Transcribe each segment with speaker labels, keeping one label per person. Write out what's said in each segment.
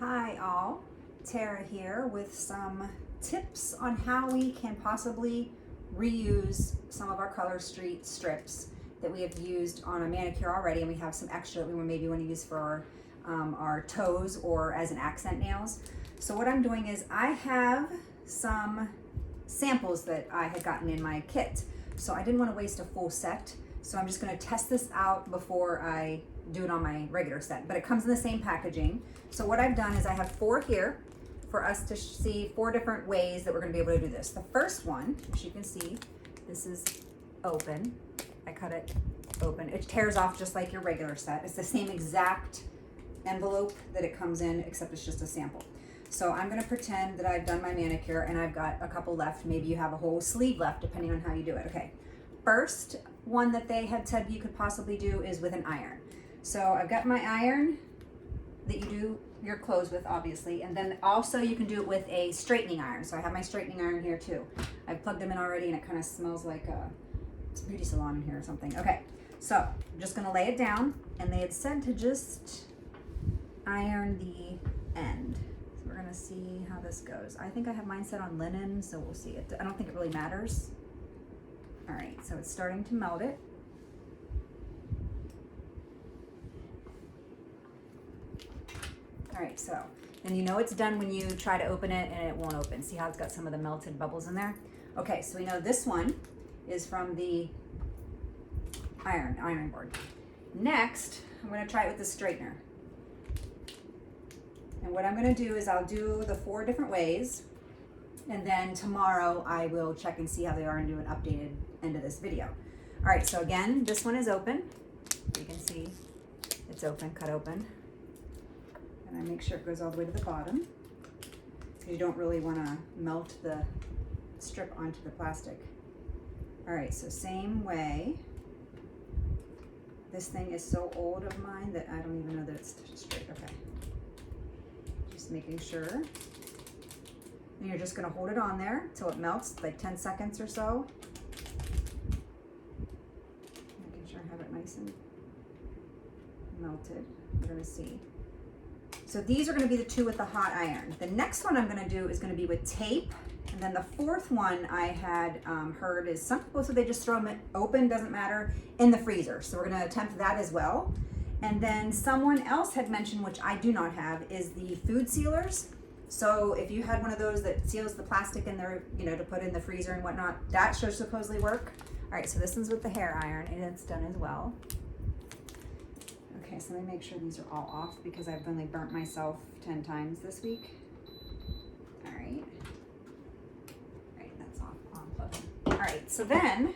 Speaker 1: Hi all, Tara here with some tips on how we can possibly reuse some of our Color Street strips that we have used on a manicure already, and we have some extra that we maybe want to use for our toes or as an accent nails. So what I'm doing is I have some samples that I had gotten in my kit, so I didn't want to waste a full set, so I'm just going to test this out before I do it on my regular set, but it comes in the same packaging. So what I've done is I have 4 here for us to see 4 different ways that we're going to be able to do this. The first one, as you can see, this is open. I cut it open. It tears off just like your regular set. It's the same exact envelope that it comes in, except it's just a sample. So I'm going to pretend that I've done my manicure and I've got a couple left. Maybe you have a whole sleeve left, depending on how you do it. Okay. First one that they had said you could possibly do is with an iron. So I've got my iron that you do your clothes with, obviously, and then also you can do it with a straightening iron. So I have my straightening iron here too. I've plugged them in already, and it kind of smells like a beauty salon in here or something. Okay, so I'm just gonna lay it down, and they had said to just iron the end. So we're gonna see how this goes. I think I have mine set on linen, so we'll see. I don't think it really matters. All right, so it's starting to melt it. All right, so, and you know it's done when you try to open it and it won't open. See how it's got some of the melted bubbles in there? Okay, so we know this one is from the ironing board. Next, I'm gonna try it with the straightener. And what I'm gonna do is I'll do the 4 different ways, and then tomorrow I will check and see how they are and do an updated end of this video. All right, so again, this one is open. You can see it's open, cut open. And I make sure it goes all the way to the bottom, because you don't really want to melt the strip onto the plastic. All right, so same way. This thing is so old of mine that I don't even know that it's straight. Okay, just making sure. And you're just going to hold it on there till it melts, like 10 seconds or so. Making sure I have it nice and melted. We're going to see. So these are going to be the 2 with the hot iron. The next one I'm going to do is going to be with tape. And then the 4th one I had heard is some people said they just throw them open, doesn't matter, in the freezer. So we're going to attempt that as well. And then someone else had mentioned, which I do not have, is the food sealers. So if you had one of those that seals the plastic in there, you know, to put in the freezer and whatnot, that should supposedly work. All right, so this one's with the hair iron, and it's done as well. Okay, so let me make sure these are all off because I've only burnt myself 10 times this week. All right. All right, that's off, unplugging. All right, so then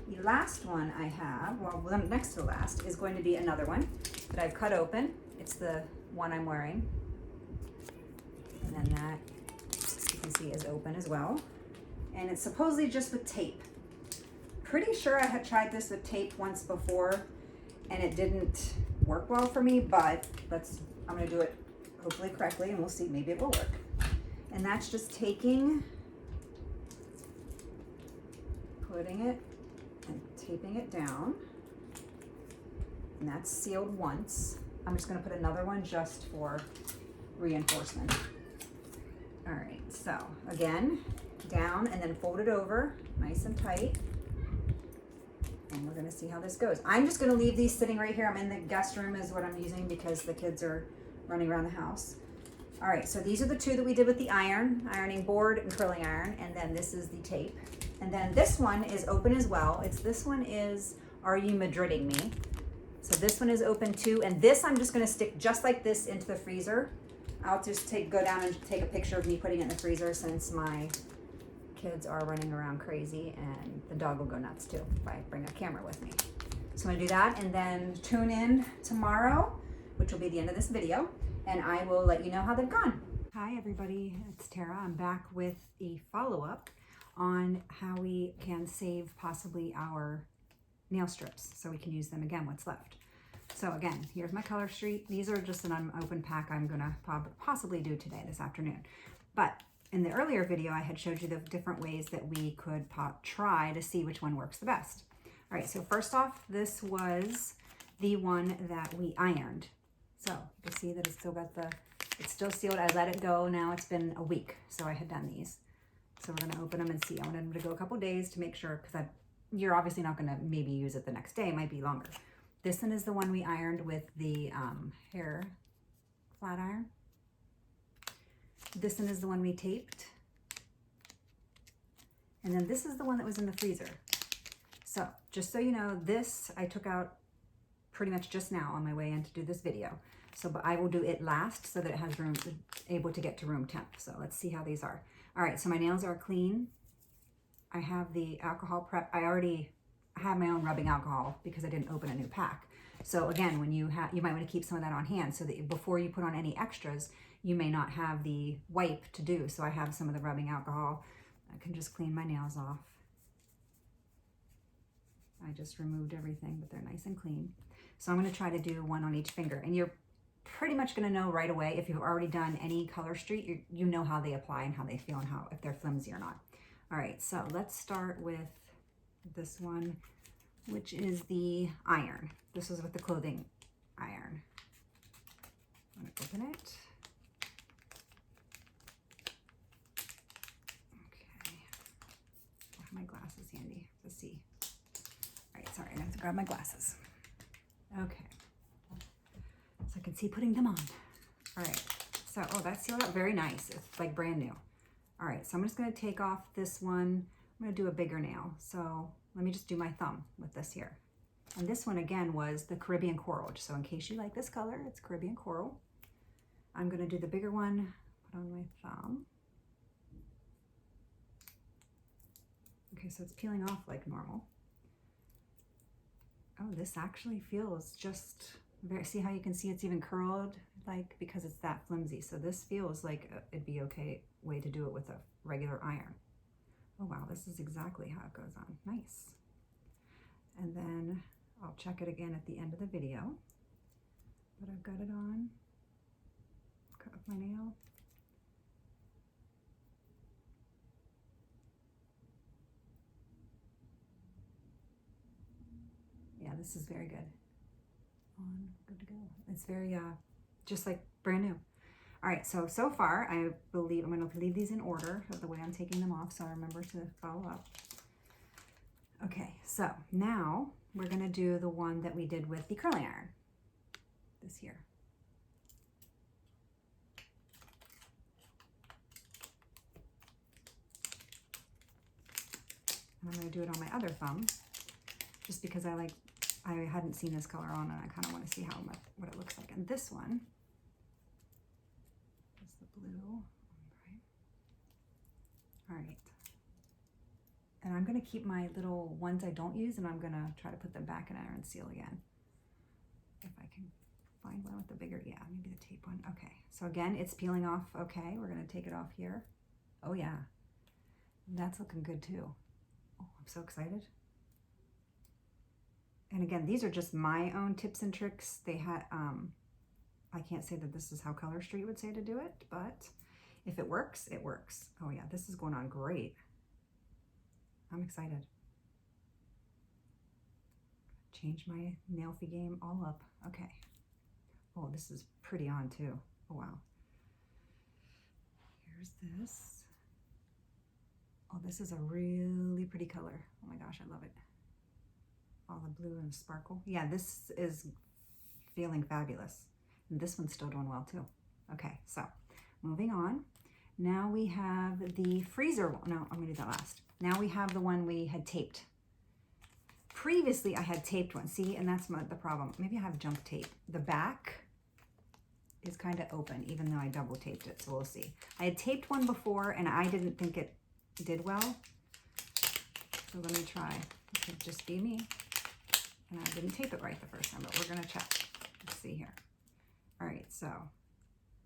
Speaker 1: the last one I have, well, the next to the last, is going to be another one that I've cut open. It's the one I'm wearing. And then that, you can see, is open as well. And it's supposedly just with tape. Pretty sure I had tried this with tape once before, and it didn't work well for me, but I'm gonna do it hopefully correctly, and we'll see, maybe it will work. And that's just taking, putting it and taping it down, and that's sealed once. I'm just gonna put another one just for reinforcement. All right, so again, down and then fold it over, nice and tight. And we're gonna see how this goes. I'm just gonna leave these sitting right here. I'm in the guest room is what I'm using because the kids are running around the house. All right, so these are the 2 that we did with the ironing board and curling iron, and then this is the tape. And then this one is open as well. This one is Are You Madridding Me? So this one is open too, and this I'm just gonna stick just like this into the freezer. I'll just go down and take a picture of me putting it in the freezer since my kids are running around crazy, and the dog will go nuts too if I bring a camera with me. So I'm gonna do that, and then tune in tomorrow, which will be the end of this video, and I will let you know how they've gone. Hi everybody, it's Tara. I'm back with a follow-up on how we can save possibly our nail strips so we can use them again, what's left. So again, here's my Color Street. These are just an unopened pack I'm gonna possibly do today, this afternoon. But in the earlier video, I had showed you the different ways that we could try to see which one works the best. All right, so first off, this was the one that we ironed. So you can see that it's still got the It's still sealed. I let it go. Now it's been a week, so I had done these. So we're gonna open them and see. I wanted them to go a couple days to make sure, because you're obviously not gonna maybe use it the next day. It might be longer. This one is the one we ironed with the hair flat iron. This one is the one we taped. And then this is the one that was in the freezer. So just so you know, this I took out pretty much just now on my way in to do this video. So, but I will do it last so that it has room, able to get to room temp. So let's see how these are. All right, so my nails are clean. I have the alcohol prep. I already have my own rubbing alcohol because I didn't open a new pack. So again, when you have, you might want to keep some of that on hand so that before you put on any extras, you may not have the wipe to do. So I have some of the rubbing alcohol. I can just clean my nails off. I just removed everything, but they're nice and clean. So I'm going to try to do one on each finger, and you're pretty much going to know right away if you've already done any color street. You know how they apply and how they feel and how, if they're flimsy or not. All right, so let's start with this one, which is the iron. This is with the clothing iron. I'm going to open it. Okay, I have my glasses handy to see. All right, sorry, I have to grab my glasses. Okay, so I can see putting them on. All right, so, oh, that's sealed up very nice. It's like brand new. All right, so I'm just gonna take off this one. I'm gonna do a bigger nail. So let me just do my thumb with this here. And this one again was the Caribbean Coral. So in case you like this color, it's Caribbean Coral. I'm gonna do the bigger one, put on my thumb. Okay, so it's peeling off like normal. Oh, this actually feels just very, see how you can see it's even curled, like, because it's that flimsy. So this feels like it'd be okay way to do it with a regular iron. Oh wow, this is exactly how it goes on. Nice. And then I'll check it again at the end of the video, but I've got it on. Cut off my nail. Yeah, this is very good. On, good to go. It's very, just like brand new. All right, so far, I believe I'm gonna leave these in order of the way I'm taking them off, so I remember to follow up. Okay, so now we're gonna do the one that we did with the curling iron, this here. And I'm gonna do it on my other thumb, just because I hadn't seen this color on, and I kind of want to see what it looks like. And this one is the blue, right? All right. And I'm going to keep my little ones I don't use, and I'm going to try to put them back in iron seal again. If I can find one with the bigger, yeah, maybe the tape one. Okay, so again, it's peeling off. Okay, we're going to take it off here. Oh yeah, that's looking good too. Oh, I'm so excited. And again, these are just my own tips and tricks. They had, I can't say that this is how Color Street would say to do it, but if it works, it works. Oh yeah, this is going on great. I'm excited. Change my nail fee game all up. Okay. Oh, this is pretty on too. Oh wow. Here's this. Oh, this is a really pretty color. Oh my gosh, I love it. All the blue and the sparkle. Yeah, this is feeling fabulous. And this one's still doing well too. Okay, so moving on. Now we have the freezer one. No, I'm gonna do that last. Now we have the one we had taped. Previously, I had taped one. See, and that's the problem. Maybe I have junk tape. The back is kind of open, even though I double taped it, so we'll see. I had taped one before, and I didn't think it did well. So let me try. It could just be me. And I didn't tape it right the first time, but we're gonna check. Let's see here. All right, so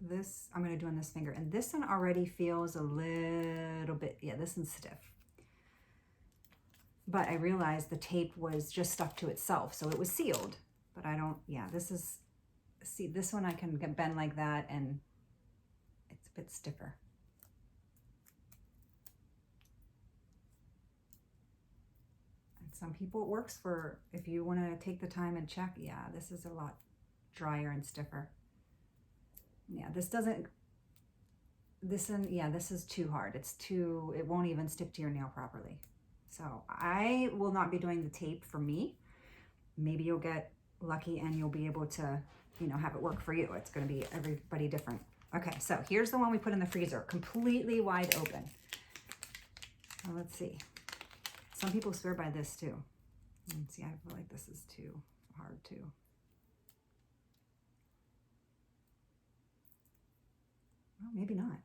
Speaker 1: this I'm gonna do on this finger, and this one already feels a little bit, yeah, this one's stiff. But I realized the tape was just stuck to itself, so it was sealed. But I don't, yeah, this is, see, this one I can bend like that, and it's a bit stiffer. Some people it works for, if you want to take the time and check, yeah, this is a lot drier and stiffer. Yeah, this is too hard. It won't even stick to your nail properly. So I will not be doing the tape for me. Maybe you'll get lucky and you'll be able to, have it work for you. It's going to be everybody different. Okay, so here's the one we put in the freezer, completely wide open. So let's see. Some people swear by this too. Let's see, I feel like this is too hard too. Well, maybe not.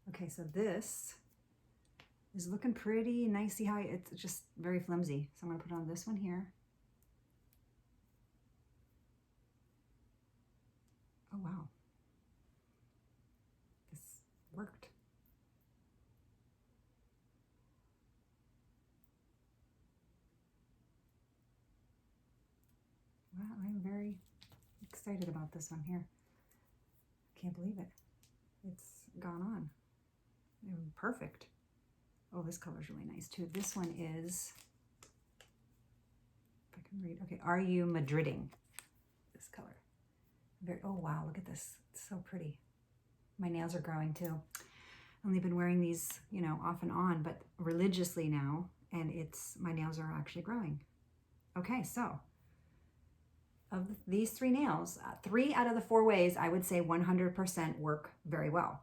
Speaker 1: Okay, so this is looking pretty nice. See how it's just very flimsy. So I'm gonna put on this one here. Oh, wow. This worked. Wow, I'm very excited about this one here. Can't believe it. It's gone on. Perfect. Oh, this color is really nice too. This one is, if I can read, okay, Are You Madridding? This color. Oh wow, look at this. It's so pretty. My nails are growing too. I've only been wearing these, off and on, but religiously now, and my nails are actually growing. Okay, so of these 3 nails, 3 out of the 4 ways, I would say 100% work very well.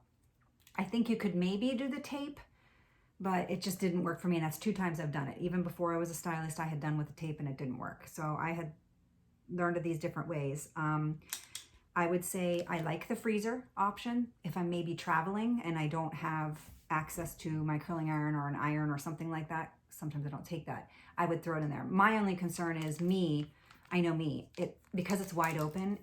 Speaker 1: I think you could maybe do the tape, but it just didn't work for me, and that's 2 times I've done it. Even before I was a stylist, I had done with the tape and it didn't work. So I had learned of these different ways. I would say I like the freezer option if I'm maybe traveling and I don't have access to my curling iron or an iron or something like that. Sometimes I don't take that. I would throw it in there. My only concern is because it's wide open,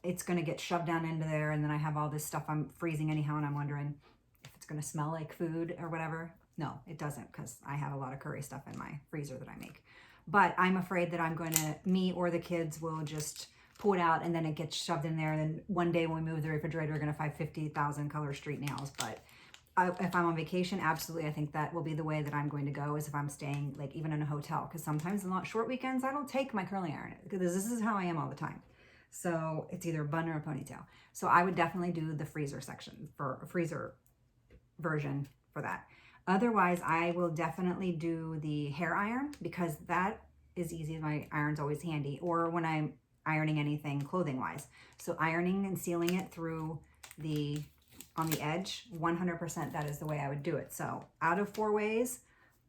Speaker 1: it's going to get shoved down into there, and then I have all this stuff I'm freezing anyhow, and I'm wondering if it's going to smell like food or whatever. No, it doesn't, because I have a lot of curry stuff in my freezer that I make. But I'm afraid that me or the kids will just pull it out and then it gets shoved in there. And then one day when we move the refrigerator, we're going to find 50,000 color street nails. But if I'm on vacation, absolutely, I think that will be the way that I'm going to go, is if I'm staying like even in a hotel. Because sometimes on short weekends, I don't take my curling iron because this is how I am all the time. So it's either a bun or a ponytail. So I would definitely do the freezer section for a freezer version for that. Otherwise, I will definitely do the hair iron because that is easy. My iron's always handy. Or when I'm ironing anything clothing wise. So ironing and sealing it through on the edge, 100% that is the way I would do it. So out of 4 ways,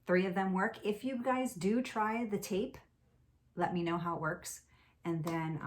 Speaker 1: 3 of them work. If you guys do try the tape, let me know how it works. And then